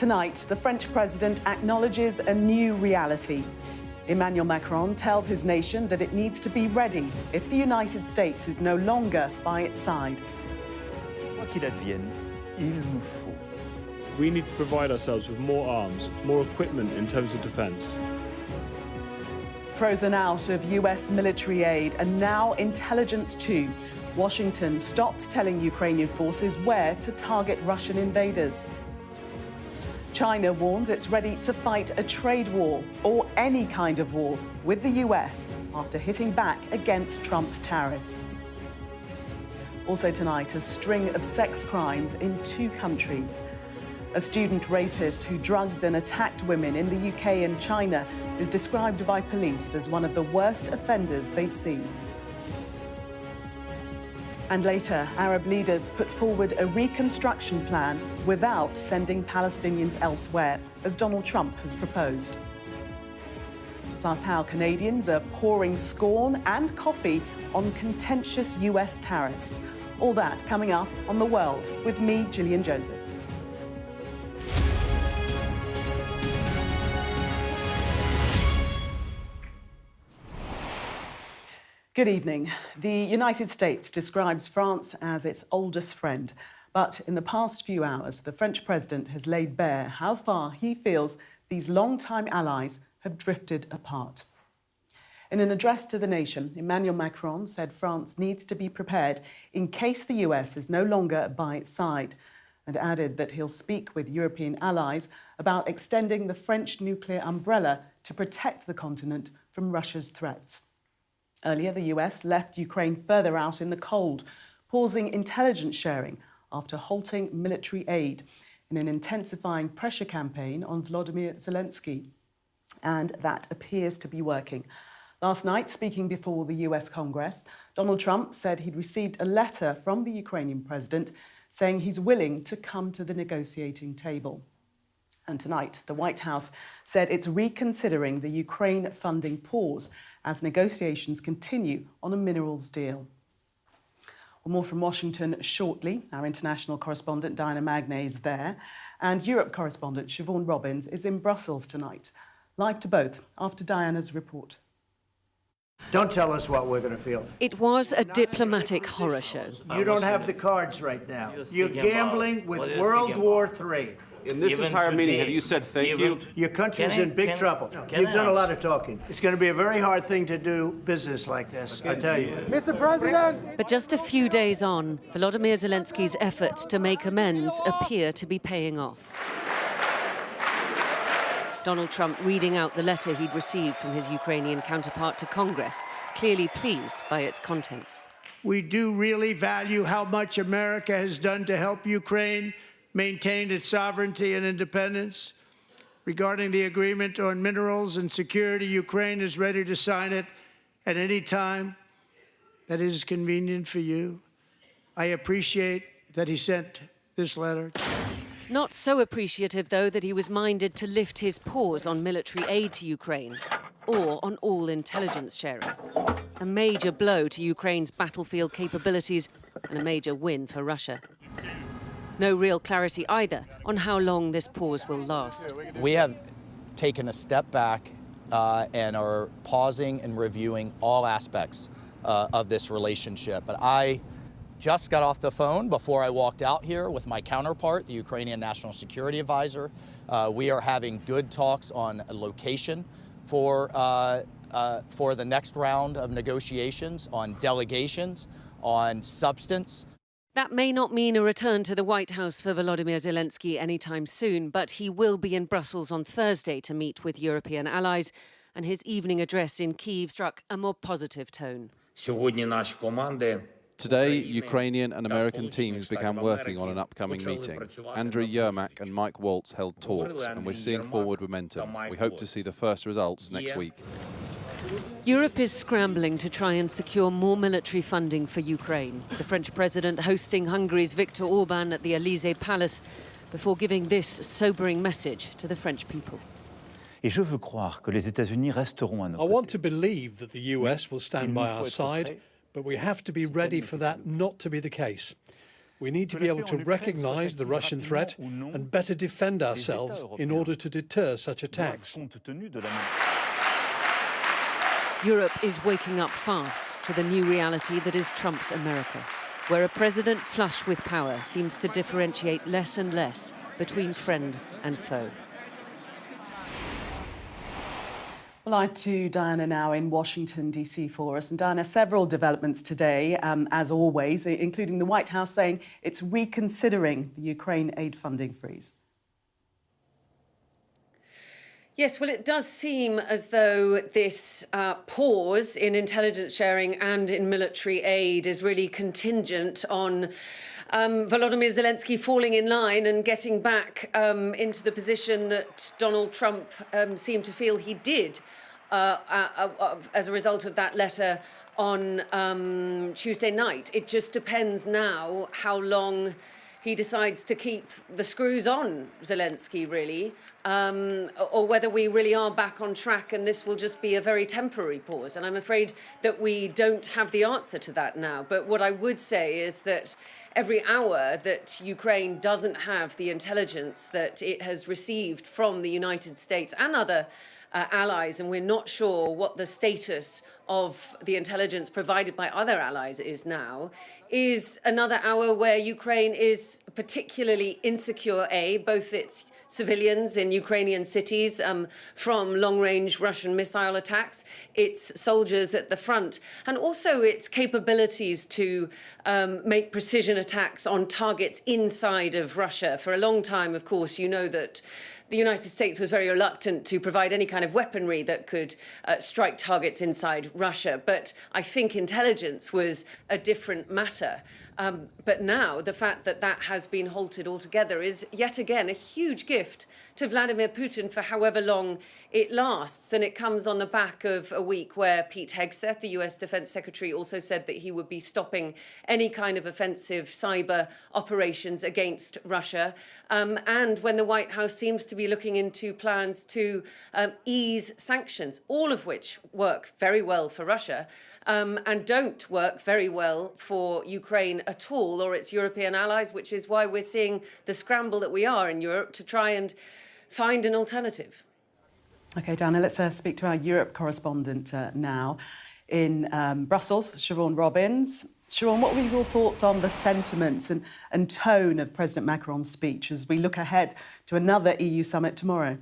Tonight, the French president acknowledges a new reality. Emmanuel Macron tells his nation that it needs to be ready if the United States is no longer by its side. Quoi qu'il advienne, il nous faut. We need to provide ourselves with more arms, more equipment in terms of defence. Frozen out of US military aid and now intelligence too. Washington stops telling Ukrainian forces where to target Russian invaders. China warns it's ready to fight a trade war or any kind of war with the US after hitting back against Trump's tariffs. Also tonight, a string of sex crimes in 2 countries. A student rapist who drugged and attacked women in the UK and China is described by police as one of the worst offenders they've seen. And later, Arab leaders put forward a reconstruction plan without sending Palestinians elsewhere, as Donald Trump has proposed. Plus, how Canadians are pouring scorn and coffee on contentious US tariffs. All that coming up on The World with me, Gillian Joseph. Good evening. The United States describes France as its oldest friend, but in the past few hours, the French president has laid bare how far he feels these long-time allies have drifted apart. In an address to the nation, Emmanuel Macron said France needs to be prepared in case the US is no longer by its side, and added that he'll speak with European allies about extending the French nuclear umbrella to protect the continent from Russia's threats. Earlier, the US left Ukraine further out in the cold, pausing intelligence sharing after halting military aid in an intensifying pressure campaign on Volodymyr Zelensky. And that appears to be working. Last night, speaking before the US Congress, Donald Trump said he'd received a letter from the Ukrainian president saying he's willing to come to the negotiating table. And tonight, the White House said it's reconsidering the Ukraine funding pause as negotiations continue on a minerals deal. Well, more from Washington shortly. Our international correspondent Diana Magnay is there, and Europe correspondent Siobhan Robbins is in Brussels tonight. Live to both after Diana's report. Don't tell us what we're going to feel. It was a diplomatic horror show. You don't have the cards right now. You're gambling with World War III. In this entire meeting, have you said thank you? Your country's in big trouble. You've done a lot of talking. It's going to be a very hard thing to do business like this, I tell you. Mr. President! But just a few days on, Volodymyr Zelensky's efforts to make amends appear to be paying off. Donald Trump reading out the letter he'd received from his Ukrainian counterpart to Congress, clearly pleased by its contents. We do really value how much America has done to help Ukraine maintain its sovereignty and independence. Regarding the agreement on minerals and security, Ukraine is ready to sign it at any time that is convenient for you. I appreciate that he sent this letter. Not so appreciative, though, that he was minded to lift his pause on military aid to Ukraine or on all intelligence sharing. A major blow to Ukraine's battlefield capabilities and a major win for Russia. No real clarity either on how long this pause will last. We have taken a step back and are pausing and reviewing all aspects of this relationship. But I just got off the phone before I walked out here with my counterpart, the Ukrainian National Security Advisor. We are having good talks on a location for the next round of negotiations, on delegations, on substance. That may not mean a return to the White House for Volodymyr Zelensky anytime soon, but he will be in Brussels on Thursday to meet with European allies, and his evening address in Kyiv struck a more positive tone. Today, Ukrainian and American teams began working on an upcoming meeting. Andriy Yermak and Mike Waltz held talks, and we're seeing forward momentum. We hope to see the first results next week. Europe is scrambling to try and secure more military funding for Ukraine. The French president hosting Hungary's Viktor Orban at the Élysée Palace before giving this sobering message to the French people. Et je veux croire que les États-Unis resteront à nos côtés. I want to believe that the US will stand by our side, but we have to be ready for that not to be the case. We need to be able to recognise the Russian threat and better defend ourselves in order to deter such attacks. Europe is waking up fast to the new reality that is Trump's America, where a president flush with power seems to differentiate less and less between friend and foe. Live to Diana now in Washington, D.C. for us. And Diana, several developments today, as always, including the White House saying it's reconsidering the Ukraine aid funding freeze. Yes, well, it does seem as though this pause in intelligence sharing and in military aid is really contingent on Volodymyr Zelensky falling in line and getting back into the position that Donald Trump seemed to feel he did as a result of that letter on Tuesday night. It just depends now how long he decides to keep the screws on Zelensky, really, or whether we really are back on track and this will just be a very temporary pause. And I'm afraid that we don't have the answer to that now. But what I would say is that every hour that Ukraine doesn't have the intelligence that it has received from the United States and other allies, and we're not sure what the status of the intelligence provided by other allies is now, is another hour where Ukraine is particularly insecure, both its civilians in Ukrainian cities from long-range Russian missile attacks, its soldiers at the front, and also its capabilities to make precision attacks on targets inside of Russia. For a long time, of course, you know that the United States was very reluctant to provide any kind of weaponry that could strike targets inside Russia. But I think intelligence was a different matter. But now the fact that that has been halted altogether is yet again a huge gift to Vladimir Putin for however long it lasts. And it comes on the back of a week where Pete Hegseth, the US Defense Secretary, also said that he would be stopping any kind of offensive cyber operations against Russia. And when the White House seems to be looking into plans to ease sanctions, all of which work very well for Russia, and don't work very well for Ukraine at all, or its European allies, which is why we're seeing the scramble that we are in Europe to try and find an alternative. OK, Diana, let's speak to our Europe correspondent now in Brussels, Sharon Robbins. Sharon, what were your thoughts on the sentiments and tone of President Macron's speech as we look ahead to another EU summit tomorrow?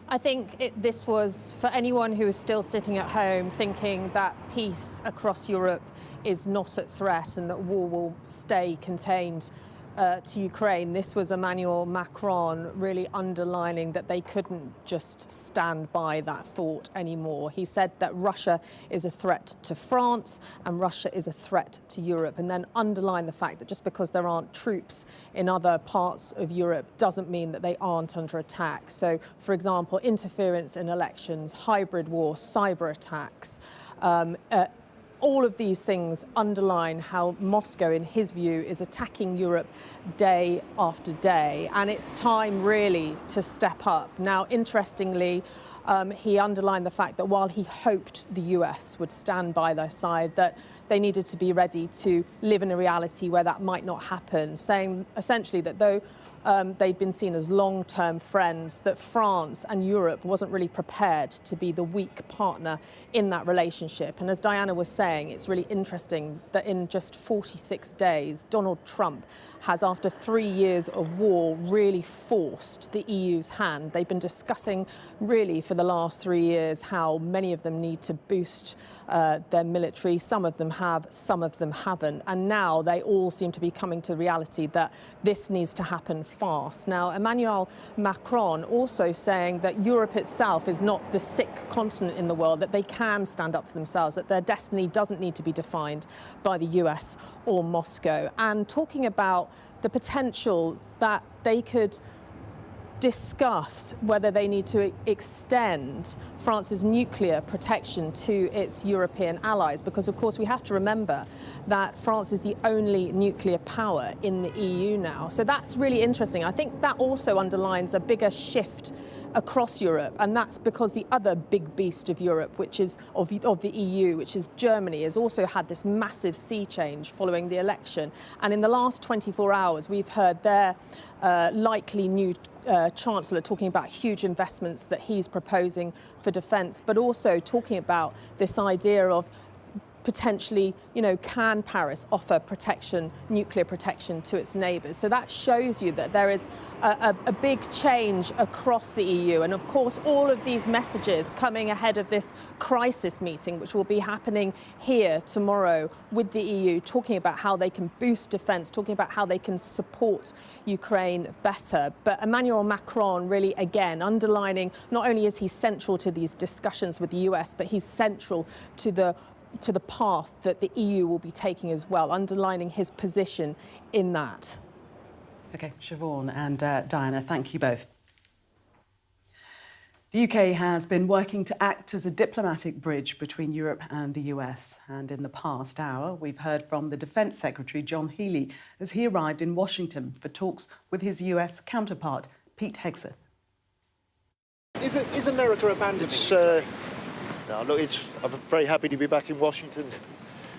I think this was, for anyone who is still sitting at home thinking that peace across Europe is not at threat and that war will stay contained to Ukraine, this was Emmanuel Macron really underlining that they couldn't just stand by that thought anymore. He said that Russia is a threat to France and Russia is a threat to Europe, and then underlined the fact that just because there aren't troops in other parts of Europe doesn't mean that they aren't under attack. So, for example, interference in elections, hybrid war, cyber attacks, all of these things underline how Moscow, in his view, is attacking Europe day after day. And it's time, really, to step up. Now, interestingly, he underlined the fact that while he hoped the US would stand by their side, that they needed to be ready to live in a reality where that might not happen, saying essentially that though they'd been seen as long-term friends, that France and Europe wasn't really prepared to be the weak partner in that relationship. And as Diana was saying, it's really interesting that in just 46 days, Donald Trump has, after 3 years of war, really forced the EU's hand. They've been discussing really for the last 3 years how many of them need to boost their military. Some of them have, some of them haven't. And now they all seem to be coming to the reality that this needs to happen fast. Now, Emmanuel Macron also saying that Europe itself is not the sick continent in the world, that they can stand up for themselves, that their destiny doesn't need to be defined by the US or Moscow, and talking about the potential that they could discuss whether they need to extend France's nuclear protection to its European allies, because of course we have to remember that France is the only nuclear power in the EU now. So that's really interesting. I think that also underlines a bigger shift across Europe, and that's because the other big beast of Europe, which is of the EU, which is Germany, has also had this massive sea change following the election. And in the last 24 hours, we've heard their likely new Chancellor talking about huge investments that he's proposing for defence, but also talking about this idea of potentially, can Paris offer protection, nuclear protection to its neighbours? So that shows you that there is a big change across the EU. And of course, all of these messages coming ahead of this crisis meeting, which will be happening here tomorrow with the EU, talking about how they can boost defence, talking about how they can support Ukraine better. But Emmanuel Macron really, again, underlining not only is he central to these discussions with the US, but he's central to the path that the EU will be taking as well, underlining his position in that. OK, Siobhan and Diana, thank you both. The UK has been working to act as a diplomatic bridge between Europe and the US. And in the past hour, we've heard from the Defence Secretary, John Healey, as he arrived in Washington for talks with his US counterpart, Pete Hegseth. Is America abandoning? No, look, I'm very happy to be back in Washington,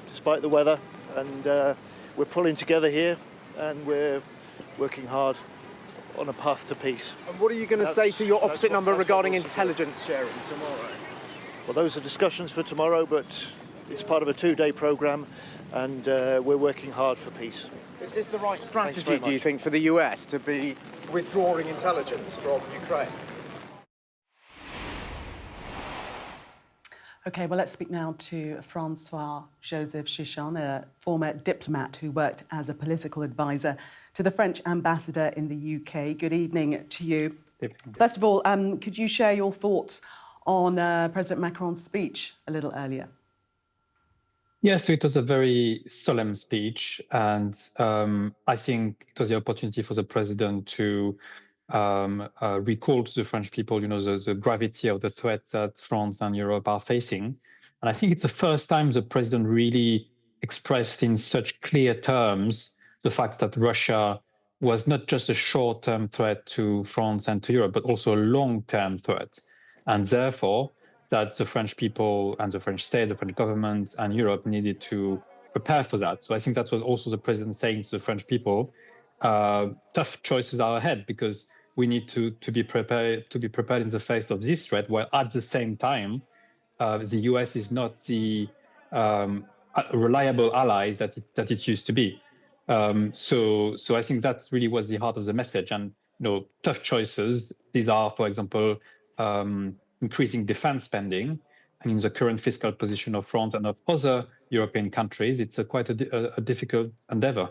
despite the weather, and we're pulling together here, and we're working hard on a path to peace. And what are you going to say to your opposite number regarding intelligence sharing tomorrow? Well, those are discussions for tomorrow, but it's part of a two-day programme, and we're working hard for peace. Is this the right strategy, do you think, for the US to be withdrawing intelligence from Ukraine? OK, well, let's speak now to Joseph Chichon, a former diplomat who worked as a political advisor to the French ambassador in the UK. Good evening to you. First of all, could you share your thoughts on President Macron's speech a little earlier? Yes, so it was a very solemn speech, and I think it was the opportunity for the president to recall to the French people, the gravity of the threat that France and Europe are facing. And I think it's the first time the president really expressed in such clear terms the fact that Russia was not just a short-term threat to France and to Europe, but also a long-term threat. And therefore, that the French people and the French state, the French government and Europe needed to prepare for that. So I think that was also the president saying to the French people, tough choices are ahead, because we need to be prepared in the face of this threat, while at the same time, the US is not the reliable ally that it used to be. So I think that really was the heart of the message. And tough choices. These are, for example, increasing defense spending. And in the current fiscal position of France and of other European countries, it's quite a difficult endeavor.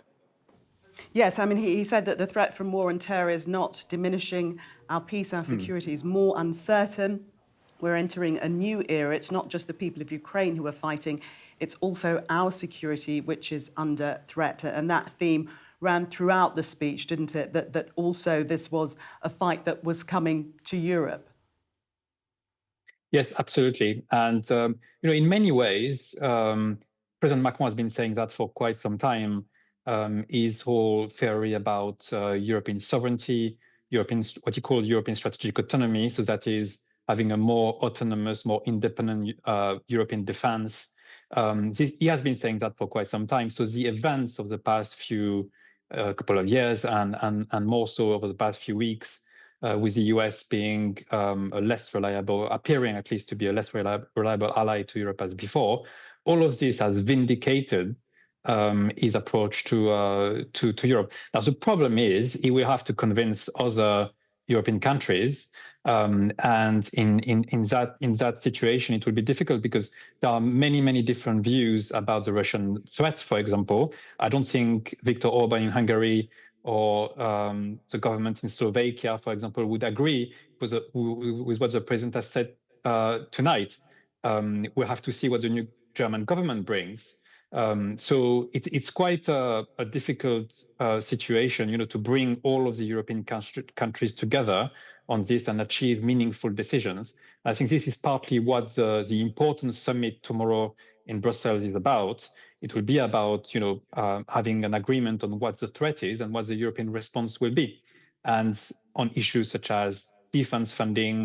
Yes, I mean, he said that the threat from war and terror is not diminishing. Our peace, our security is more uncertain. We're entering a new era. It's not just the people of Ukraine who are fighting. It's also our security, which is under threat. And that theme ran throughout the speech, didn't it? That also this was a fight that was coming to Europe. Yes, absolutely. And, in many ways, President Macron has been saying that for quite some time. His whole theory about European sovereignty, what he called European strategic autonomy, so that is having a more autonomous, more independent European defense. He has been saying that for quite some time. So the events of the past couple of years and more so over the past few weeks, with the US being appearing at least to be a less reliable ally to Europe as before, all of this has vindicated his approach to Europe. Now, the problem is he will have to convince other European countries, and in that situation, it will be difficult because there are many different views about the Russian threat. For example, I don't think Viktor Orban in Hungary or the government in Slovakia, for example, would agree with what the president has said tonight. We'll have to see what the new German government brings. So it's quite a difficult situation, to bring all of the European countries together on this and achieve meaningful decisions. I think this is partly what the important summit tomorrow in Brussels is about. It will be about, having an agreement on what the threat is and what the European response will be. And on issues such as defense funding,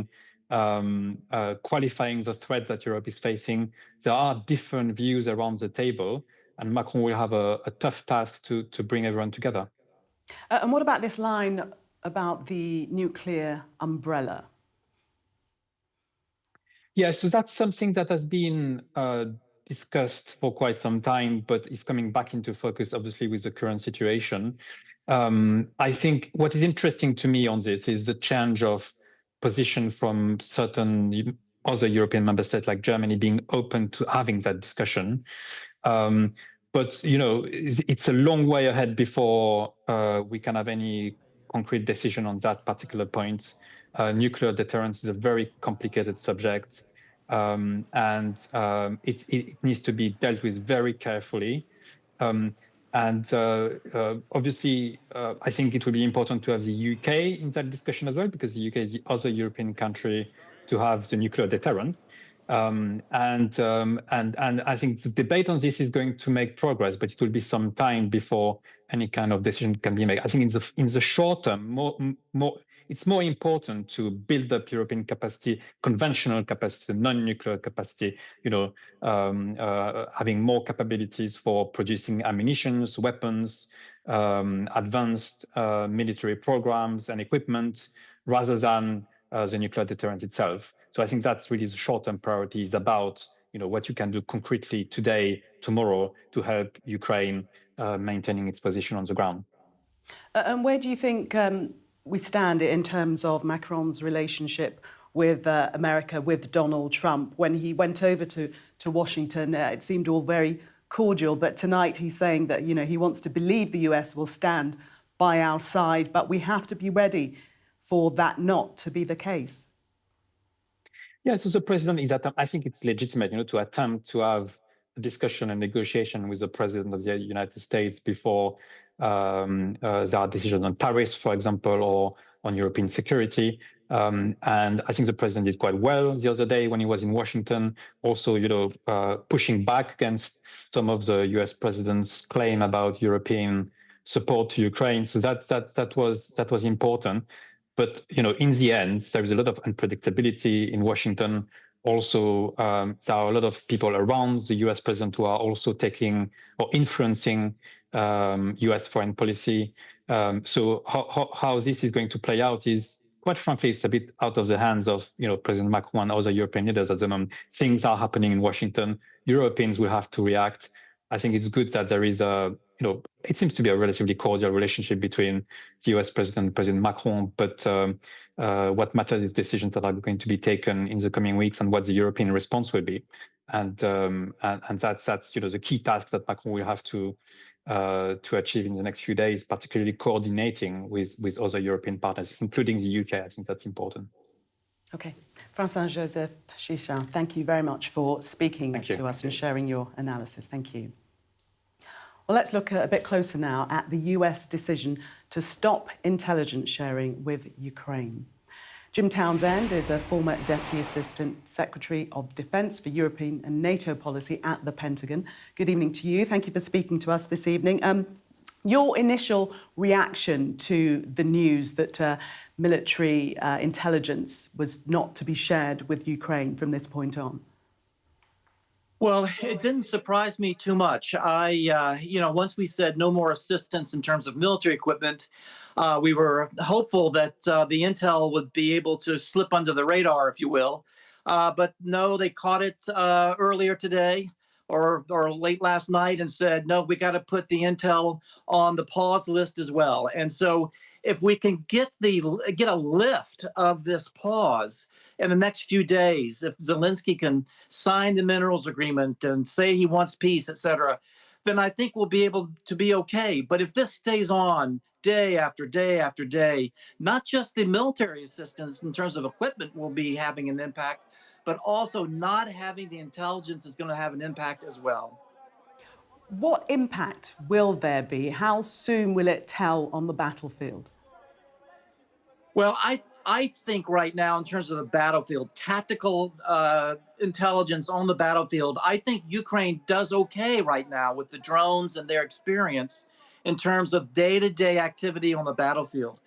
qualifying the threat that Europe is facing. There are different views around the table, and Macron will have a tough task to bring everyone together. And what about this line about the nuclear umbrella? Yeah, so that's something that has been discussed for quite some time, but is coming back into focus, obviously, with the current situation. I think what is interesting to me on this is the change of position from certain other European member states, like Germany, being open to having that discussion. But it's a long way ahead before we can have any concrete decision on that particular point. Nuclear deterrence is a very complicated subject, and it needs to be dealt with very carefully. Obviously, I think it will be important to have the UK in that discussion as well, because the UK is the other European country to have the nuclear deterrent. And I think the debate on this is going to make progress, but it will be some time before any kind of decision can be made. I think in the short term, it's more important to build up European capacity, conventional capacity, non-nuclear capacity, having more capabilities for producing ammunition, weapons, advanced military programs and equipment, rather than the nuclear deterrent itself. So I think that's really the short-term priority, is about what you can do concretely today, tomorrow, to help Ukraine maintaining its position on the ground. And where do you think we stand in terms of Macron's relationship with America, with Donald Trump? When he went over to Washington, it seemed all very cordial, but tonight he's saying that he wants to believe the US will stand by our side, but we have to be ready for that not to be the case. Yeah, so the president is I think it's legitimate, to attempt to have a discussion and negotiation with the president of the United States before there are decisions on tariffs, for example, or on European security. And I think the president did quite well the other day when he was in Washington, also, pushing back against some of the US president's claim about European support to Ukraine. So that was important. But in the end, there is a lot of unpredictability in Washington. Also, there are a lot of people around the US president who are also taking or influencing US foreign policy. So how this is going to play out is, quite frankly, it's a bit out of the hands of President Macron and other European leaders at the moment. Things are happening in Washington. Europeans will have to react. I think it's good that there is it seems to be a relatively cordial relationship between the US president and President Macron, but what matters is decisions that are going to be taken in the coming weeks and what the European response will be. And that's the key task that Macron will have to achieve in the next few days, particularly coordinating with other European partners, including the UK. I think that's important. Okay. French Joseph, thank you very much for speaking to us and sharing your analysis. Thank you. Well, let's look a bit closer now at the US decision to stop intelligence sharing with Ukraine. Jim Townsend is a former Deputy Assistant Secretary of Defence for European and NATO policy at the Pentagon. Good evening to you. Thank you for speaking to us this evening. Your initial reaction to the news that military intelligence was not to be shared with Ukraine from this point on? Well, it didn't surprise me too much. Once we said no more assistance in terms of military equipment, we were hopeful that the intel would be able to slip under the radar, if you will. But no, they caught it earlier today or late last night and said, no, we got to put the intel on the pause list as well. And so if we can get a lift of this pause in the next few days, if Zelensky can sign the minerals agreement and say he wants peace, et cetera, then I think we'll be able to be okay. But if this stays on day after day after day, not just the military assistance in terms of equipment will be having an impact, but also not having the intelligence is going to have an impact as well. What impact will there be? How soon will it tell on the battlefield? Well, I think right now, in terms of the battlefield, tactical intelligence on the battlefield, I think Ukraine does okay right now with the drones and their experience in terms of day-to-day activity on the battlefield.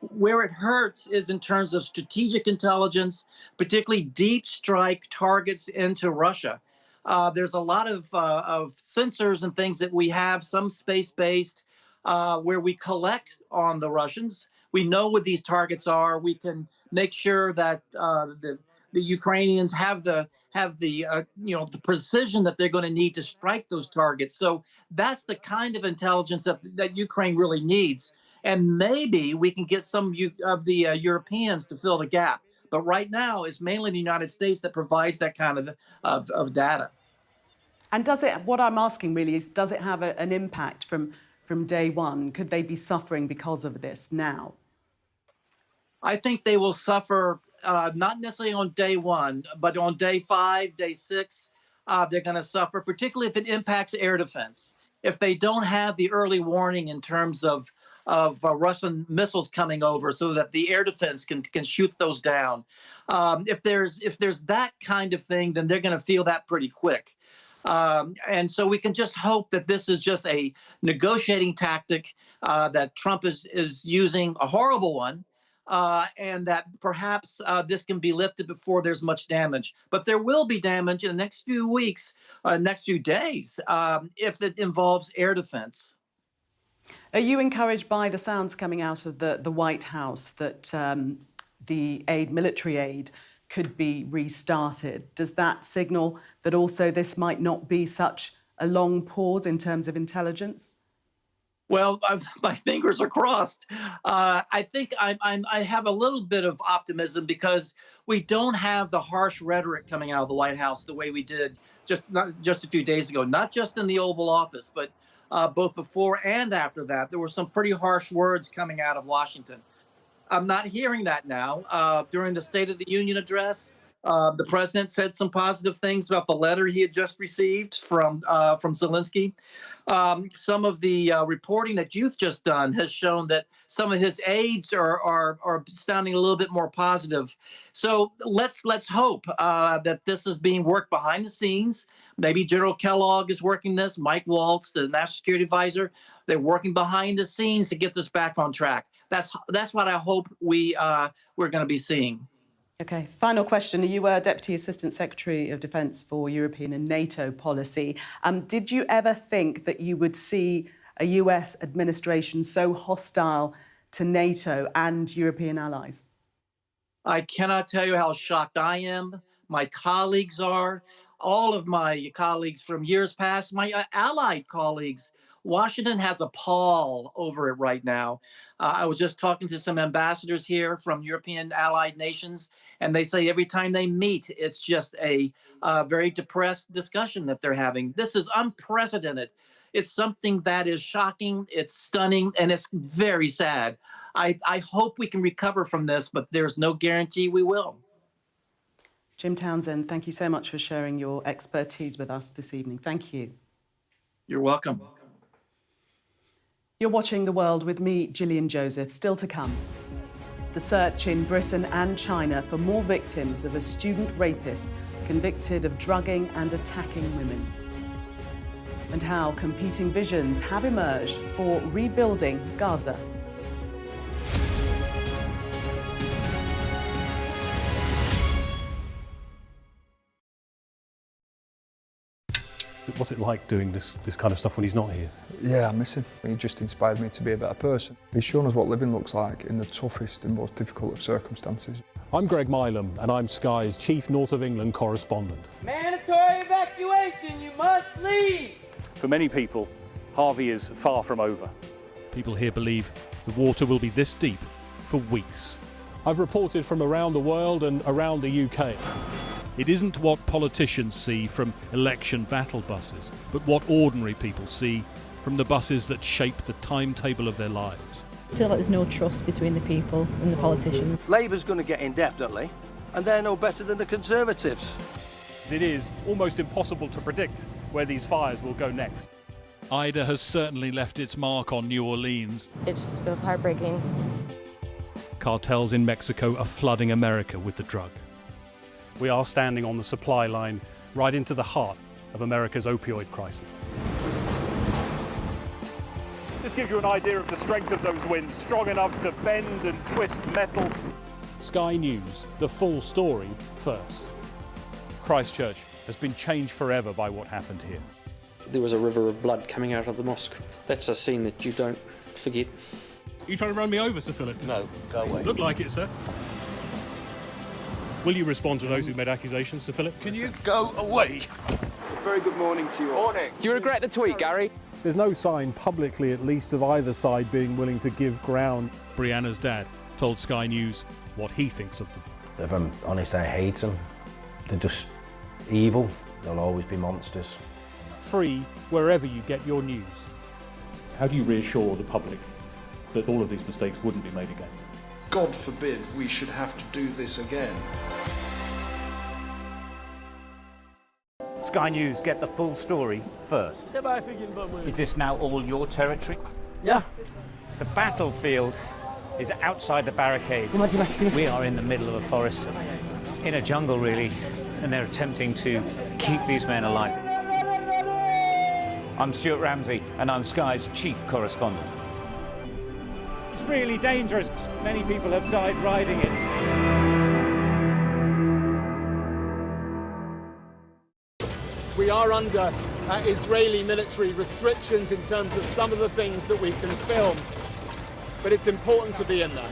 Where it hurts is in terms of strategic intelligence, particularly deep strike targets into Russia. There's a lot of sensors and things that we have, some space-based, where we collect on the Russians. We know what these targets are. We can make sure that the Ukrainians have the the precision that they're going to need to strike those targets. So that's the kind of intelligence that Ukraine really needs. And maybe we can get some of the Europeans to fill the gap. But right now, it's mainly the United States that provides that kind of data. And does it? What I'm asking really is, does it have an impact from day one? Could they be suffering because of this now? I think they will suffer, not necessarily on day one, but on day 5, day 6, they're going to suffer, particularly if it impacts air defense. If they don't have the early warning in terms of Russian missiles coming over, so that the air defense can shoot those down. If there's that kind of thing, then they're going to feel that pretty quick. And so we can just hope that this is just a negotiating tactic that Trump is using, a horrible one. And that perhaps this can be lifted before there's much damage. But there will be damage in the next few weeks, next few days, if it involves air defense. Are you encouraged by the sounds coming out of the White House that the military aid could be restarted? Does that signal that also this might not be such a long pause in terms of intelligence? Well, my fingers are crossed. I think I have a little bit of optimism because we don't have the harsh rhetoric coming out of the White House the way we did just a few days ago, not just in the Oval Office, but both before and after that. There were some pretty harsh words coming out of Washington. I'm not hearing that now. During the State of the Union address, the president said some positive things about the letter he had just received from Zelensky. Some of the reporting that you've just done has shown that some of his aides are sounding a little bit more positive. So let's hope that this is being worked behind the scenes. Maybe General Kellogg is working this. Mike Waltz, the National Security Advisor, they're working behind the scenes to get this back on track. That's what I hope we're going to be seeing. Okay, final question. You were Deputy Assistant Secretary of Defence for European and NATO policy. Did you ever think that you would see a US administration so hostile to NATO and European allies? I cannot tell you how shocked I am. My colleagues are. All of my colleagues from years past, my allied colleagues. Washington has a pall over it right now. I was just talking to some ambassadors here from European allied nations, and they say every time they meet, it's just a very depressed discussion that they're having. This is unprecedented. It's something that is shocking, it's stunning, and it's very sad. I hope we can recover from this, but there's no guarantee we will. Jim Townsend, thank you so much for sharing your expertise with us this evening. Thank you. You're welcome. You're watching The World with me, Gillian Joseph. Still to come, the search in Britain and China for more victims of a student rapist convicted of drugging and attacking women. And how competing visions have emerged for rebuilding Gaza. What's it like doing this kind of stuff when he's not here? Yeah, I miss him. He just inspired me to be a better person. He's shown us what living looks like in the toughest and most difficult of circumstances. I'm Greg Milam, and I'm Sky's Chief North of England correspondent. Mandatory evacuation, you must leave! For many people, Harvey is far from over. People here believe the water will be this deep for weeks. I've reported from around the world and around the UK. It isn't what politicians see from election battle buses, but what ordinary people see from the buses that shape the timetable of their lives. I feel like there's no trust between the people and the politicians. Labour's going to get in definitely, and they're no better than the Conservatives. It is almost impossible to predict where these fires will go next. Ida has certainly left its mark on New Orleans. It just feels heartbreaking. Cartels in Mexico are flooding America with the drug. We are standing on the supply line right into the heart of America's opioid crisis. This give you an idea of the strength of those winds, strong enough to bend and twist metal. Sky News, the full story first. Christchurch has been changed forever by what happened here. There was a river of blood coming out of the mosque. That's a scene that you don't forget. Are you trying to run me over, Sir Philip? No, go away. Look like it, sir. Will you respond to those who made accusations, Sir Philip? Can you go away? A very good morning to you all. Morning. Do you regret the tweet, Gary? There's no sign, publicly at least, of either side being willing to give ground. Brianna's dad told Sky News what he thinks of them. If I'm honest, I hate them. They're just evil. They'll always be monsters. Free wherever you get your news. How do you reassure the public that all of these mistakes wouldn't be made again? God forbid we should have to do this again. Sky News get the full story first. Is this now all your territory? Yeah. The battlefield is outside the barricades. We are in the middle of a forest, in a jungle really, and they're attempting to keep these men alive. I'm Stuart Ramsey, and I'm Sky's chief correspondent. It's really dangerous. Many people have died riding it. We are under Israeli military restrictions in terms of some of the things that we can film, but it's important to be in there.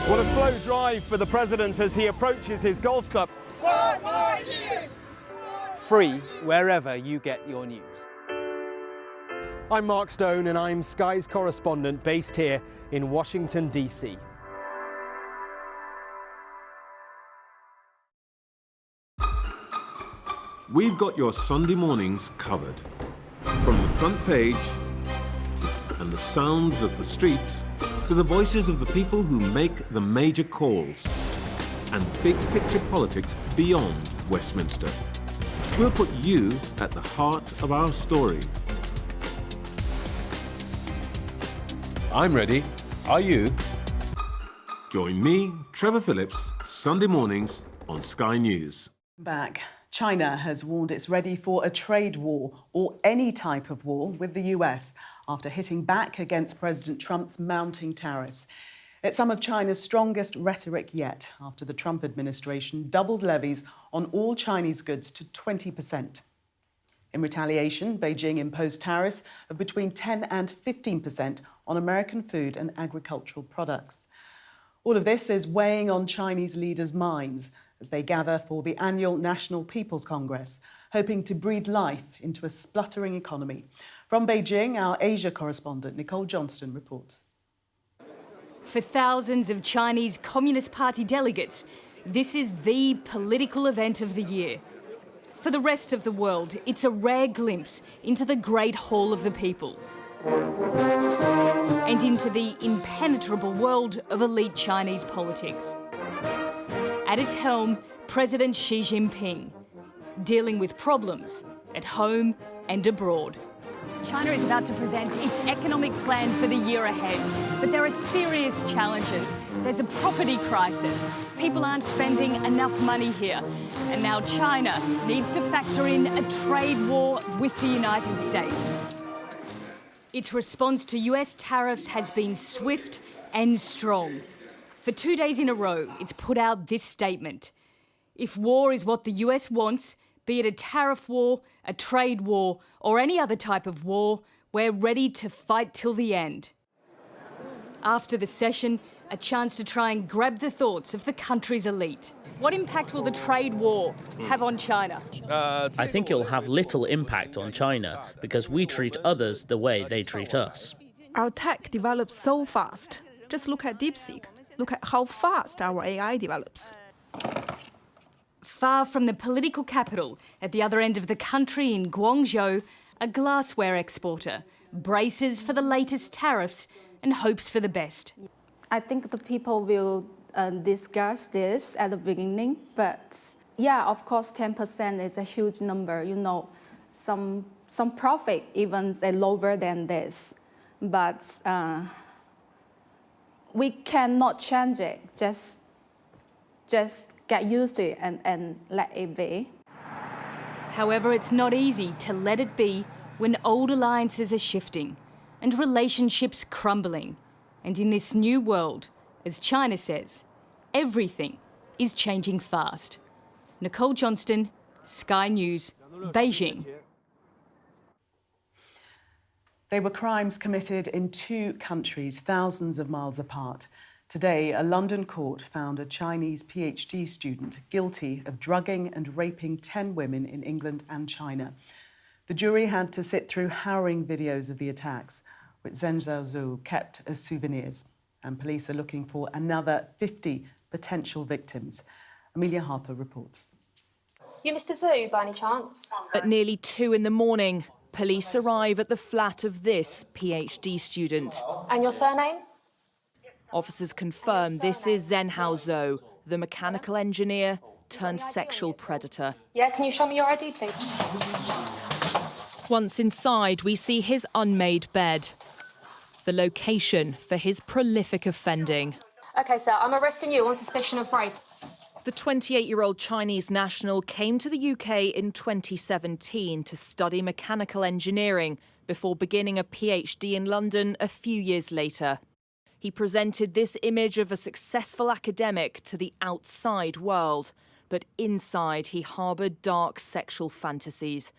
What a slow drive for the president as he approaches his golf club. 4 more years! Free wherever you get your news. I'm Mark Stone and I'm Sky's correspondent based here in Washington, D.C. We've got your Sunday mornings covered. From the front page and the sounds of the streets to the voices of the people who make the major calls and big picture politics beyond Westminster. We'll put you at the heart of our story. I'm ready. Are you? Join me, Trevor Phillips, Sunday mornings on Sky News. Back. China has warned it's ready for a trade war or any type of war with the US after hitting back against President Trump's mounting tariffs. It's some of China's strongest rhetoric yet after the Trump administration doubled levies on all Chinese goods to 20%. In retaliation, Beijing imposed tariffs of between 10 and 15% on American food and agricultural products. All of this is weighing on Chinese leaders' minds as they gather for the annual National People's Congress, hoping to breathe life into a spluttering economy. From Beijing, our Asia correspondent Nicole Johnston reports. For thousands of Chinese Communist Party delegates, this is the political event of the year. For the rest of the world, it's a rare glimpse into the Great Hall of the People and into the impenetrable world of elite Chinese politics. At its helm, President Xi Jinping, dealing with problems at home and abroad. China is about to present its economic plan for the year ahead, but there are serious challenges. There's a property crisis. People aren't spending enough money here. And now China needs to factor in a trade war with the United States. Its response to US tariffs has been swift and strong. For 2 days in a row, it's put out this statement. If war is what the US wants, be it a tariff war, a trade war, or any other type of war, we're ready to fight till the end. After the session, a chance to try and grab the thoughts of the country's elite. What impact will the trade war have on China? I think it'll have little impact on China because we treat others the way they treat us. Our tech develops so fast. Just look at DeepSeek. Look at how fast our AI develops. Far from the political capital, at the other end of the country in Guangzhou, a glassware exporter braces for the latest tariffs and hopes for the best. I think the people will discuss this at the beginning, but yeah, of course, 10% is a huge number. You know, some profit even lower than this, but we cannot change it. Just get used to it and let it be. However, it's not easy to let it be when old alliances are shifting and relationships crumbling. And in this new world, as China says, everything is changing fast. Nicole Johnston, Sky News, Beijing. They were crimes committed in two countries, thousands of miles apart. Today, a London court found a Chinese PhD student guilty of drugging and raping 10 women in England and China. The jury had to sit through harrowing videos of the attacks, which Zheng Zhou kept as souvenirs. And police are looking for another 50 potential victims. Amelia Harper reports. You Mr. Zhou, by any chance? At nearly 2 in the morning, police arrive at the flat of this PhD student. And your surname? Officers confirm this is Zheng Zhou, the mechanical engineer turned sexual predator. Yeah, can you show me your ID, please? Once inside, we see his unmade bed, the location for his prolific offending. OK, sir, I'm arresting you on suspicion of rape. The 28-year-old Chinese national came to the UK in 2017 to study mechanical engineering before beginning a PhD in London a few years later. He presented this image of a successful academic to the outside world, but inside he harboured dark sexual fantasies.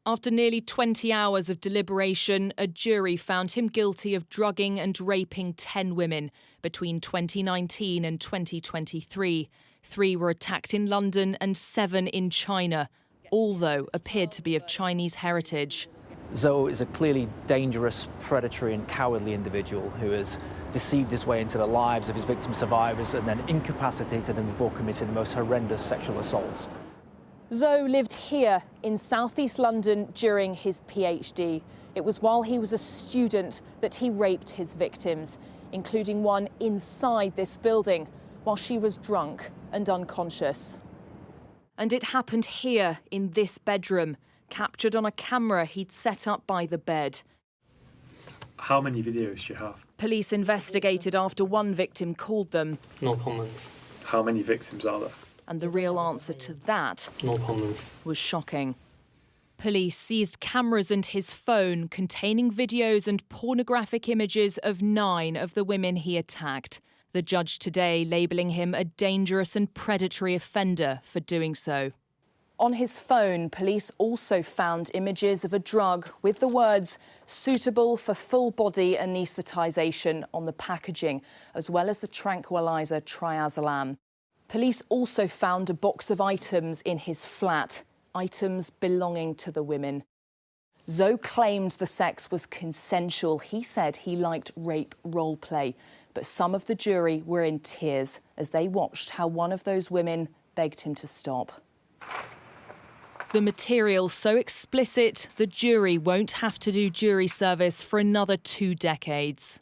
After nearly 20 hours of deliberation, a jury found him guilty of drugging and raping 10 women between 2019 and 2023. 3 were attacked in London and 7 in China, all, though, appeared to be of Chinese heritage. Zhou is a clearly dangerous, predatory and cowardly individual who has deceived his way into the lives of his victim survivors and then incapacitated them before committing the most horrendous sexual assaults. Zhou lived here in southeast London during his PhD. It was while he was a student that he raped his victims, including one inside this building, while she was drunk and unconscious. And it happened here in this bedroom, captured on a camera he'd set up by the bed. How many videos do you have? Police investigated after one victim called them. No comments. How many victims are there? And the real answer to that No comments. was shocking. Police seized cameras and his phone containing videos and pornographic images of 9 of the women he attacked. The judge today labelling him a dangerous and predatory offender for doing so. On his phone, police also found images of a drug with the words "suitable for full-body anaesthetisation" on the packaging, as well as the tranquiliser triazolam. Police also found a box of items in his flat, items belonging to the women. Zhou claimed the sex was consensual. He said he liked rape roleplay, but some of the jury were in tears as they watched how one of those women begged him to stop. The material so explicit, the jury won't have to do jury service for another 2 decades.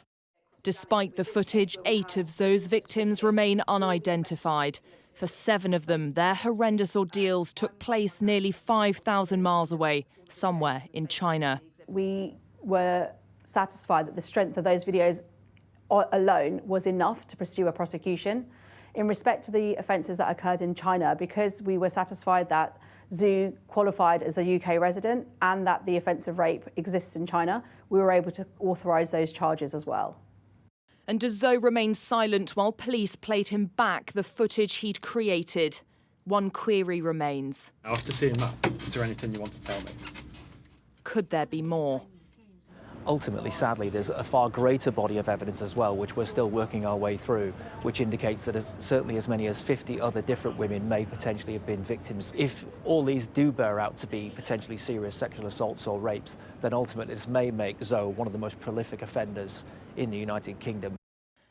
Despite the footage, 8 of Zhou's victims remain unidentified. For 7 of them, their horrendous ordeals took place nearly 5,000 miles away, somewhere in China. We were satisfied that the strength of those videos alone was enough to pursue a prosecution. In respect to the offences that occurred in China, because we were satisfied that Zhou qualified as a UK resident and that the offence of rape exists in China, we were able to authorise those charges as well. And as Zhou remained silent while police played him back the footage he'd created, one query remains. After seeing that, is there anything you want to tell me? Could there be more? Ultimately, sadly, there's a far greater body of evidence as well, which we're still working our way through, which indicates that certainly as many as 50 other different women may potentially have been victims. If all these do bear out to be potentially serious sexual assaults or rapes, then ultimately this may make Zhou one of the most prolific offenders in the United Kingdom.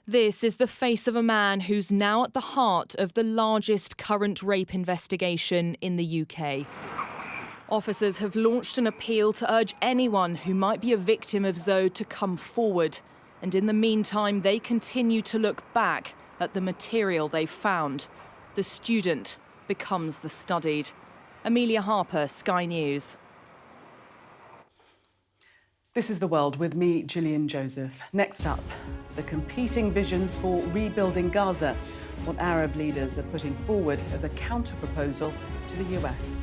This is the face of a man who's now at the heart of the largest current rape investigation in the UK. Officers have launched an appeal to urge anyone who might be a victim of Zhou to come forward. And in the meantime, they continue to look back at the material they found. The student becomes the studied. Amelia Harper, Sky News. This is The World with me, Gillian Joseph. Next up, the competing visions for rebuilding Gaza, what Arab leaders are putting forward as a counter-proposal to the US.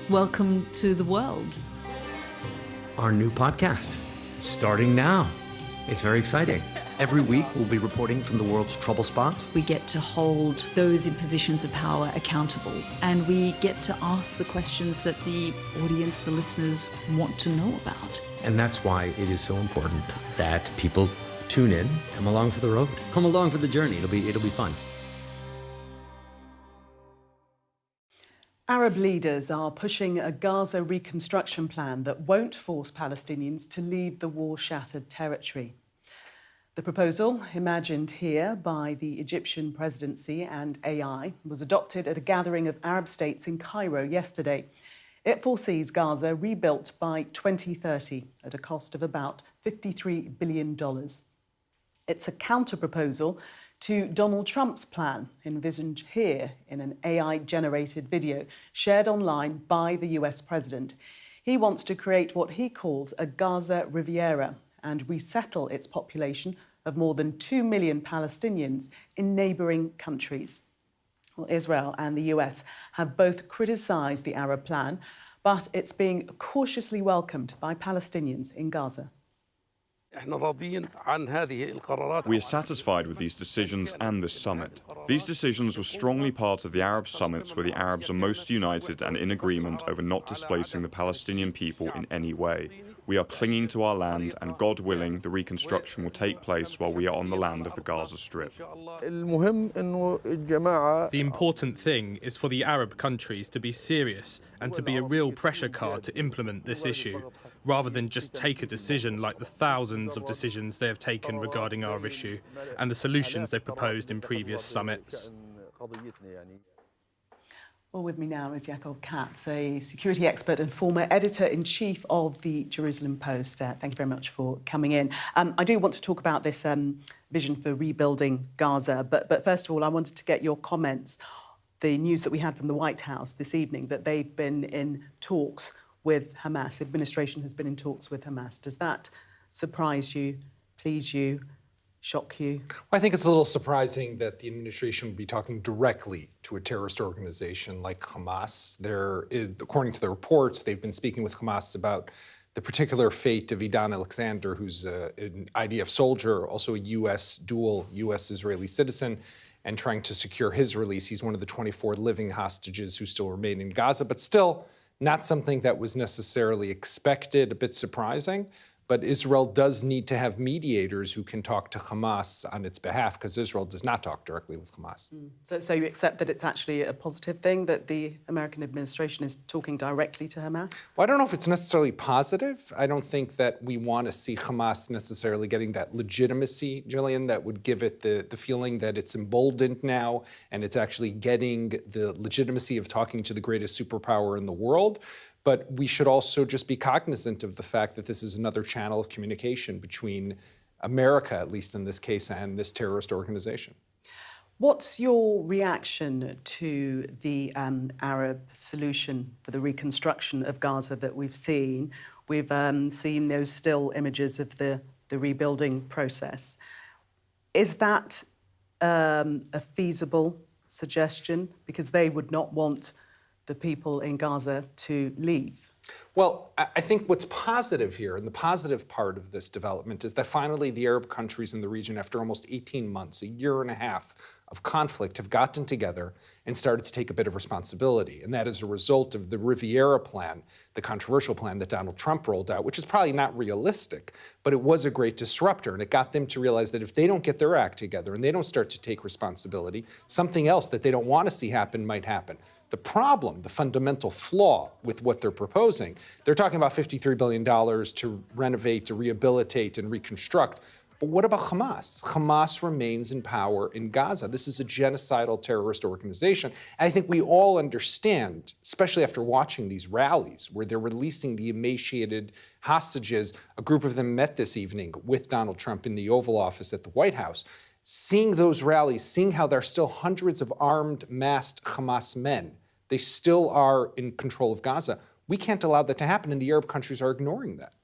Welcome to the world. Our new podcast, starting now. It's very exciting. Every week, we'll be reporting from the world's trouble spots. We get to hold those in positions of power accountable, and we get to ask the questions that the audience, the listeners, want to know about. And that's why it is so important that people tune in, come along for the road, come along for the journey. It'll be fun. Arab leaders are pushing a Gaza reconstruction plan that won't force Palestinians to leave the war-shattered territory. The proposal, imagined here by the Egyptian presidency and AI, was adopted at a gathering of Arab states in Cairo yesterday. It foresees Gaza rebuilt by 2030 at a cost of about $53 billion. It's a counter-proposal to Donald Trump's plan, envisioned here in an AI-generated video shared online by the US president. He wants to create what he calls a Gaza Riviera and resettle its population of more than 2 million Palestinians in neighbouring countries. Well, Israel and the US have both criticised the Arab plan, but it's being cautiously welcomed by Palestinians in Gaza. We are satisfied with these decisions and this summit. These decisions were strongly part of the Arab summits where the Arabs are most united and in agreement over not displacing the Palestinian people in any way. We are clinging to our land, and God willing, the reconstruction will take place while we are on the land of the Gaza Strip. The important thing is for the Arab countries to be serious and to be a real pressure card to implement this issue, rather than just take a decision like the thousands of decisions they have taken regarding our issue and the solutions they've proposed in previous summits. Well, with me now is Yaakov Katz, a security expert and former editor-in-chief of the Jerusalem Post. Thank you very much for coming in. I do want to talk about this vision for rebuilding Gaza, but first of all, I wanted to get your comments. The news that we had from the White House this evening, that they've been in talks with Hamas. The administration has been in talks with Hamas. Does that surprise you, please you, shock you? Well, I think it's a little surprising that the administration would be talking directly to a terrorist organization like Hamas. According to the reports, they've been speaking with Hamas about the particular fate of Idan Alexander, who's an IDF soldier, also a dual U.S.-Israeli citizen, and trying to secure his release. He's one of the 24 living hostages who still remain in Gaza, but still not something that was necessarily expected, a bit surprising. But Israel does need to have mediators who can talk to Hamas on its behalf, because Israel does not talk directly with Hamas. So you accept that it's actually a positive thing that the American administration is talking directly to Hamas? Well, I don't know if it's necessarily positive. I don't think that we want to see Hamas necessarily getting that legitimacy, Gillian, that would give it the feeling that it's emboldened now and it's actually getting the legitimacy of talking to the greatest superpower in the world. But we should also just be cognizant of the fact that this is another channel of communication between America, at least in this case, and this terrorist organization. What's your reaction to the Arab solution for the reconstruction of Gaza that we've seen? We've seen those still images of the rebuilding process. Is that a feasible suggestion? Because they would not want the people in Gaza to leave? Well, I think what's positive here, and the positive part of this development, is that finally the Arab countries in the region, after almost 18 months, a year and a half of conflict, have gotten together and started to take a bit of responsibility. And that is a result of the Riviera plan, the controversial plan that Donald Trump rolled out, which is probably not realistic, but it was a great disruptor. And it got them to realize that if they don't get their act together and they don't start to take responsibility, something else that they don't want to see happen might happen. The problem, the fundamental flaw with what they're proposing, they're talking about $53 billion to renovate, to rehabilitate, and reconstruct. But what about Hamas? Hamas remains in power in Gaza. This is a genocidal terrorist organization. And I think we all understand, especially after watching these rallies where they're releasing the emaciated hostages. A group of them met this evening with Donald Trump in the Oval Office at the White House. Seeing those rallies, seeing how there are still hundreds of armed, masked Hamas men, they still are in control of Gaza. We can't allow that to happen, and the Arab countries are ignoring that.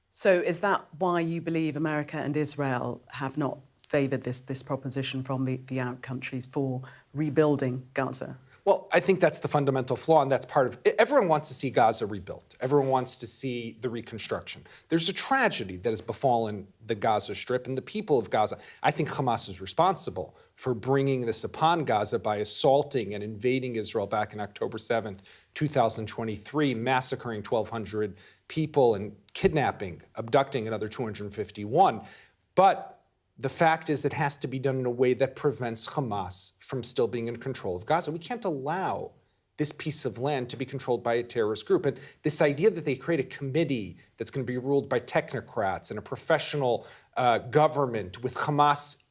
So is that why you believe America and Israel have not favoured this proposition from the Arab countries for rebuilding Gaza? Well, I think that's the fundamental flaw, and that's part of it. Everyone wants to see Gaza rebuilt. Everyone wants to see the reconstruction. There's a tragedy that has befallen the Gaza Strip and the people of Gaza. I think Hamas is responsible for bringing this upon Gaza by assaulting and invading Israel back in October 7th, 2023, massacring 1,200 people and kidnapping, abducting another 251. But the fact is it has to be done in a way that prevents Hamas from still being in control of Gaza. We can't allow this piece of land to be controlled by a terrorist group. And this idea that they create a committee that's going to be ruled by technocrats and a professional government with Hamas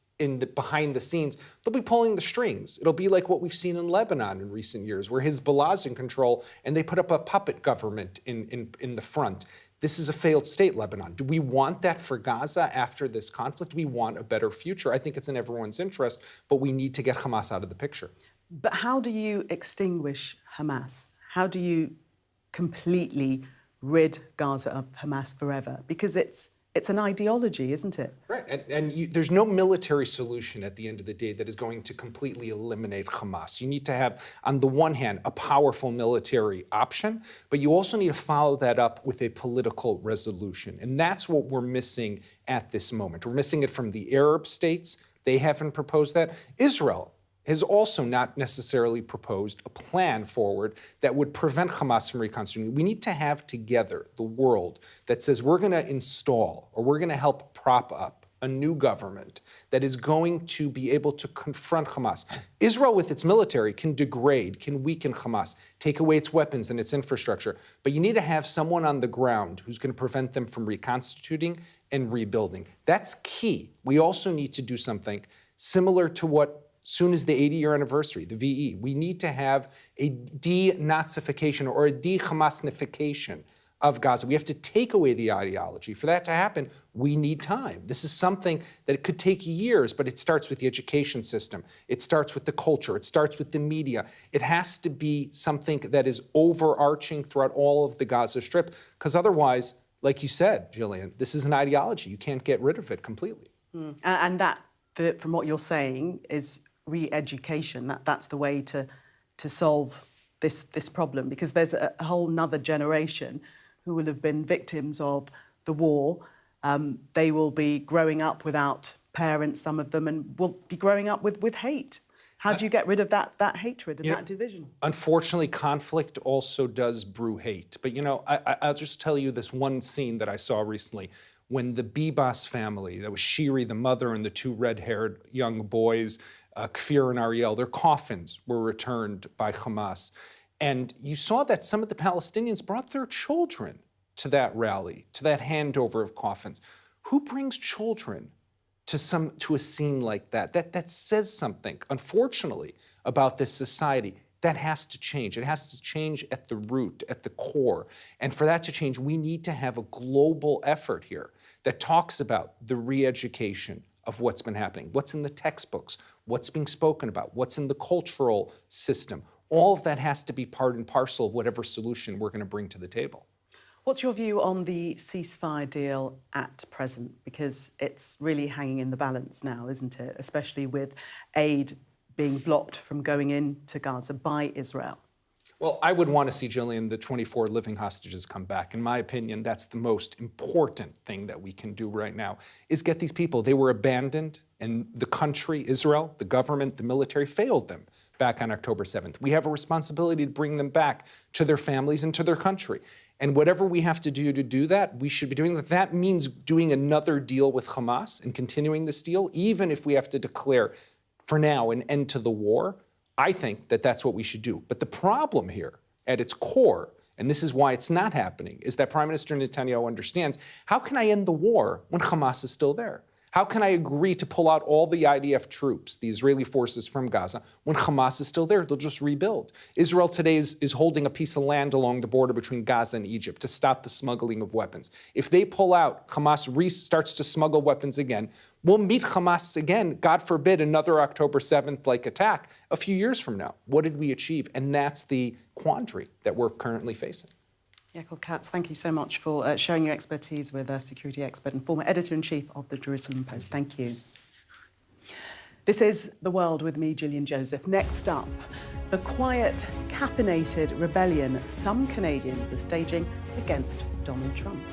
behind the scenes, they'll be pulling the strings. It'll be like what we've seen in Lebanon in recent years, where Hezbollah's in control and they put up a puppet government in the front. This is a failed state, Lebanon. Do we want that for Gaza after this conflict? We want a better future. I think it's in everyone's interest, but we need to get Hamas out of the picture. But how do you extinguish Hamas? How do you completely rid Gaza of Hamas forever? Because it's an ideology, isn't it? Right, and there's no military solution at the end of the day that is going to completely eliminate Hamas. You need to have, on the one hand, a powerful military option, but you also need to follow that up with a political resolution. And that's what we're missing at this moment. We're missing it from the Arab states. They haven't proposed that. Israel has also not necessarily proposed a plan forward that would prevent Hamas from reconstituting. We need to have together the world that says we're going to install or we're going to help prop up a new government that is going to be able to confront Hamas. Israel with its military can degrade, can weaken Hamas, take away its weapons and its infrastructure, but you need to have someone on the ground who's going to prevent them from reconstituting and rebuilding. That's key. We also need to do something similar to what soon as the 80-year anniversary, the VE, we need to have a de-Nazification or a de-Hamasnification of Gaza. We have to take away the ideology. For that to happen, we need time. This is something that it could take years, but it starts with the education system. It starts with the culture. It starts with the media. It has to be something that is overarching throughout all of the Gaza Strip, because otherwise, like you said, Gillian, this is an ideology. You can't get rid of it completely. And that, from what you're saying, is re-education. That's the way to solve this problem, because there's a whole nother generation who will have been victims of the war. They will be growing up without parents, some of them, and will be growing up with hate. How do you get rid of that hatred and that division? Unfortunately, conflict also does brew hate. But, I'll just tell you this one scene that I saw recently when the Bibas family, that was Shiri, the mother, and the two red-haired young boys, Kfir and Ariel, their coffins were returned by Hamas. And you saw that some of the Palestinians brought their children to that rally, to that handover of coffins. Who brings children to a scene like that? That says something, unfortunately, about this society. That has to change. It has to change at the root, at the core. And for that to change, we need to have a global effort here that talks about the re-education of what's been happening, what's in the textbooks, what's being spoken about, what's in the cultural system. All of that has to be part and parcel of whatever solution we're going to bring to the table. What's your view on the ceasefire deal at present? Because it's really hanging in the balance now, isn't it? Especially with aid being blocked from going into Gaza by Israel. Well, I would want to see, Gillian, the 24 living hostages come back. In my opinion, that's the most important thing that we can do right now, is get these people. They were abandoned, and the country, Israel, the government, the military, failed them back on October 7th. We have a responsibility to bring them back to their families and to their country. And whatever we have to do that, we should be doing that. That means doing another deal with Hamas and continuing this deal, even if we have to declare, for now, an end to the war. I think that that's what we should do. But the problem here, at its core, and this is why it's not happening, is that Prime Minister Netanyahu understands, how can I end the war when Hamas is still there? How can I agree to pull out all the IDF troops, the Israeli forces from Gaza, when Hamas is still there? They'll just rebuild. Israel today is holding a piece of land along the border between Gaza and Egypt to stop the smuggling of weapons. If they pull out, Hamas starts to smuggle weapons again, we'll meet Hamas again, God forbid, another October 7th-like attack a few years from now. What did we achieve? And that's the quandary that we're currently facing. Yaakov Katz, thank you so much for sharing your expertise with a security expert and former editor-in-chief of the Jerusalem Post. Thank you. This is The World with me, Gillian Joseph. Next up, The quiet, caffeinated rebellion some Canadians are staging against Donald Trump.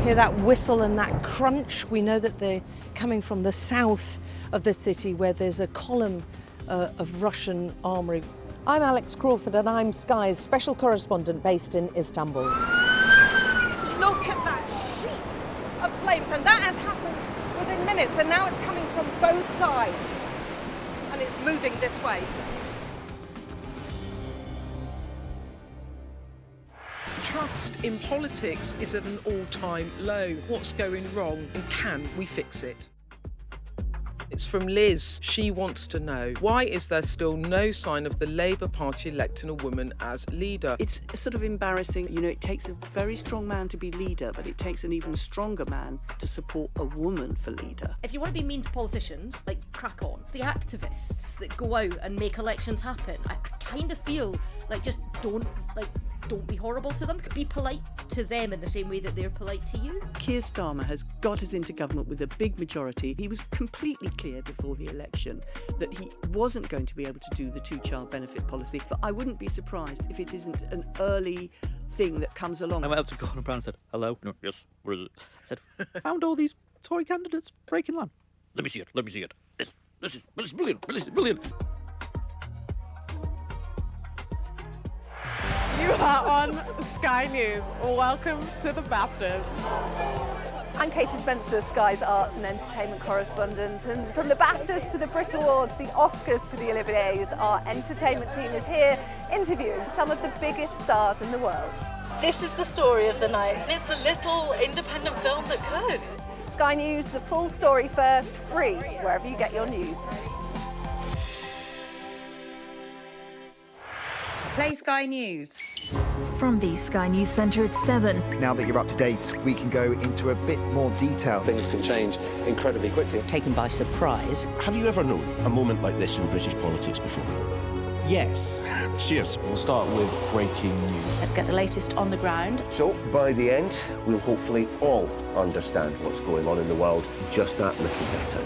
Hear that whistle and that crunch? We know that they're coming from the south of the city where there's a column of Russian armoury. I'm Alex Crawford and I'm Sky's special correspondent based in Istanbul. Look at that sheet of flames, and that has happened within minutes, and now it's coming from both sides, and it's moving this way. Trust in politics is at an all-time low. What's going wrong, and can we fix it? It's from Liz. She wants to know, why is there still no sign of the Labour Party electing a woman as leader? It's sort of embarrassing. You know, it takes a very strong man to be leader, but it takes an even stronger man to support a woman for leader. If you want to be mean to politicians, like, crack on. The activists that go out and make elections happen, I kind of feel like just don't be horrible to them. Be polite to them in the same way that they're polite to you. Keir Starmer has got us into government with a big majority. He was completely clear before the election that he wasn't going to be able to do the two-child benefit policy, but I wouldn't be surprised if it isn't an early thing that comes along. I went up to Gordon Brown and said, hello? No, yes, where is it? I said, found all these Tory candidates breaking land. Let me see it. This is brilliant. You are on Sky News. Welcome to the BAFTAs. I'm Katie Spencer, Sky's arts and entertainment correspondent, and from the BAFTAs to the Brit Awards, the Oscars to the Olivier's, our entertainment team is here interviewing some of the biggest stars in the world. This is the story of the night. It's the little independent film that could. Sky News, the full story first, free wherever you get your news. Play Sky News. From the Sky News Centre at 7. Now that you're up to date, we can go into a bit more detail. Things can change incredibly quickly. Taken by surprise. Have you ever known a moment like this in British politics before? Yes. Cheers. We'll start with breaking news. Let's get the latest on the ground. So, by the end, we'll hopefully all understand what's going on in the world just that little better.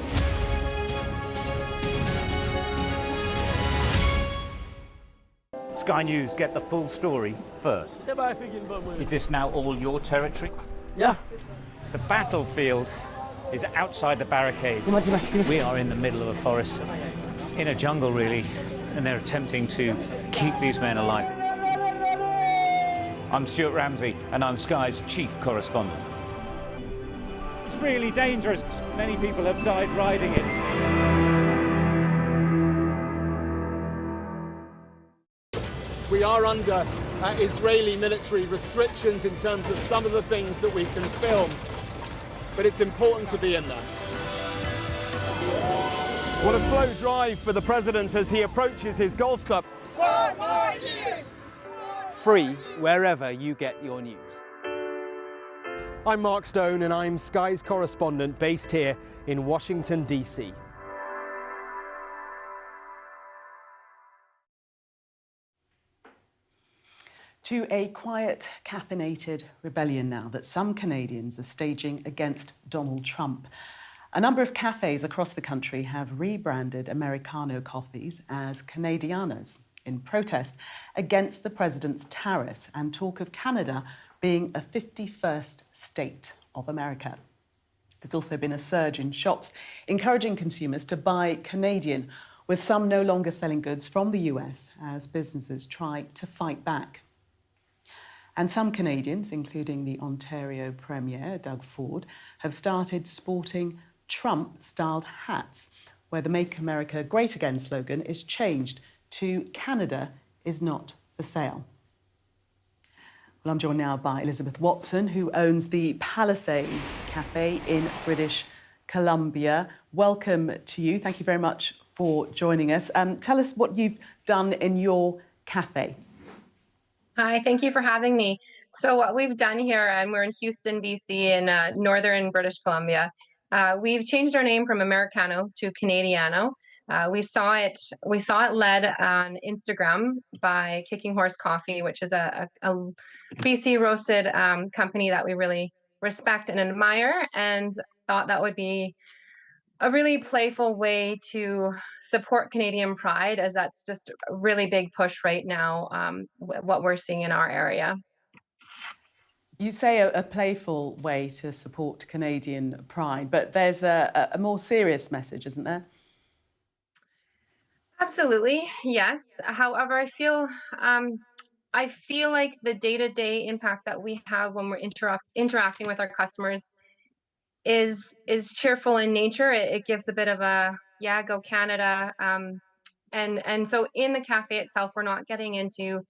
Sky News get the full story first. Is this now all your territory? Yeah. The battlefield is outside the barricades. We are in the middle of a forest, in a jungle really, and they're attempting to keep these men alive. I'm Stuart Ramsey, and I'm Sky's chief correspondent. It's really dangerous. Many people have died riding it. We are under Israeli military restrictions in terms of some of the things that we can film, but it's important to be in there. What a slow drive for the president as he approaches his golf club. 4 more years! Free wherever you get your news. I'm Mark Stone and I'm Sky's correspondent based here in Washington, D.C. To a quiet, caffeinated rebellion now that some Canadians are staging against Donald Trump. A number of cafes across the country have rebranded Americano coffees as Canadianos in protest against the president's tariffs and talk of Canada being a 51st state of America. There's also been a surge in shops encouraging consumers to buy Canadian, with some no longer selling goods from the US as businesses try to fight back. And some Canadians, including the Ontario Premier, Doug Ford, have started sporting Trump-styled hats, where the Make America Great Again slogan is changed to Canada is not for sale. Well, I'm joined now by Elizabeth Watson, who owns the Palisades Cafe in British Columbia. Welcome to you. Thank you very much for joining us. Tell us what you've done in your cafe. Hi, thank you for having me. So what we've done here, and we're in Houston, BC, in northern British Columbia. We've changed our name from Americano to Canadiano. We saw it led on Instagram by Kicking Horse Coffee, which is a BC roasted company that we really respect and admire, and thought that would be a really playful way to support Canadian pride, as that's just a really big push right now, what we're seeing in our area. You say a playful way to support Canadian pride, but there's a more serious message, isn't there? Absolutely, yes. However, I feel like the day-to-day impact that we have when we're interacting with our customers is cheerful in nature. It gives a bit of a yeah, go Canada. And so in the cafe itself, we're not getting into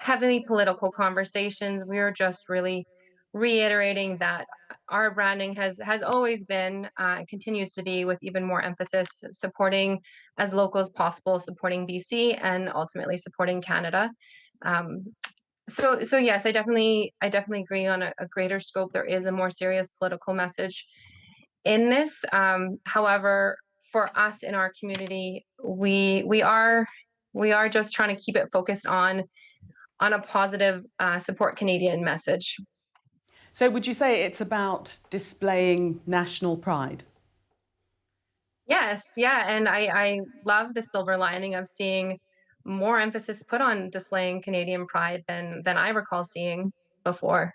heavily political conversations. We're just really reiterating that our branding has always been continues to be, with even more emphasis, supporting as local as possible, supporting BC, and ultimately supporting Canada. So yes, I definitely agree on a greater scope. There is a more serious political message in this. However, for us in our community, we are just trying to keep it focused on a positive support Canadian message. So would you say it's about displaying national pride? Yes, yeah, and I love the silver lining of seeing more emphasis put on displaying Canadian pride than I recall seeing before.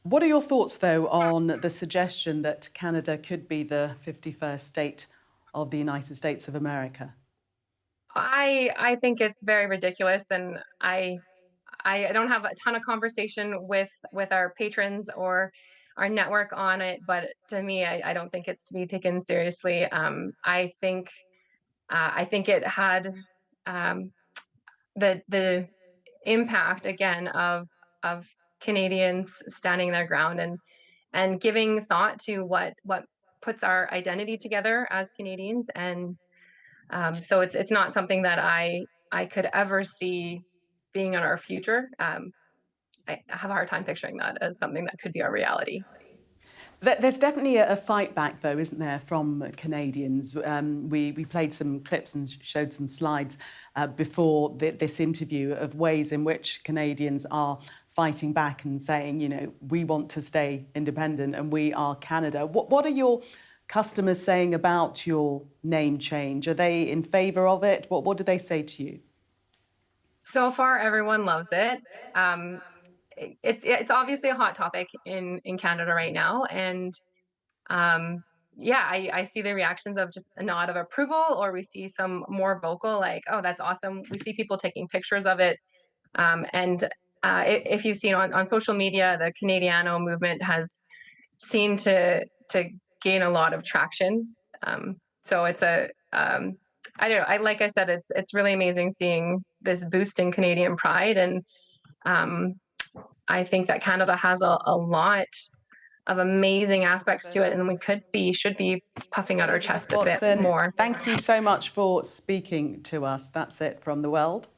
What are your thoughts, though, on the suggestion that Canada could be the 51st state of the United States of America? I think it's very ridiculous, and I don't have a ton of conversation with our patrons or our network on it, but to me, I don't think it's to be taken seriously. I think it had the impact again of Canadians standing their ground and giving thought to what puts our identity together as Canadians, and so it's not something that I could ever see being in our future. I have a hard time picturing that as something that could be our reality. There's definitely a fight back, though, isn't there, from Canadians? We played some clips and showed some slides before this interview of ways in which Canadians are fighting back and saying, you know, we want to stay independent and we are Canada. What are your customers saying about your name change? Are they in favour of it? What do they say to you? So far, everyone loves it. It's obviously a hot topic in Canada right now, and yeah, I see the reactions of just a nod of approval, or we see some more vocal, like, oh, that's awesome. We see people taking pictures of it, and if you've seen on social media, the Canadiano movement has seemed to gain a lot of traction. So it's I don't know. Like I said, it's really amazing seeing this boost in Canadian pride, and I think that Canada has a lot of amazing aspects to it, and we should be puffing out our chest a bit more. Thank you so much for speaking to us. That's it from The World.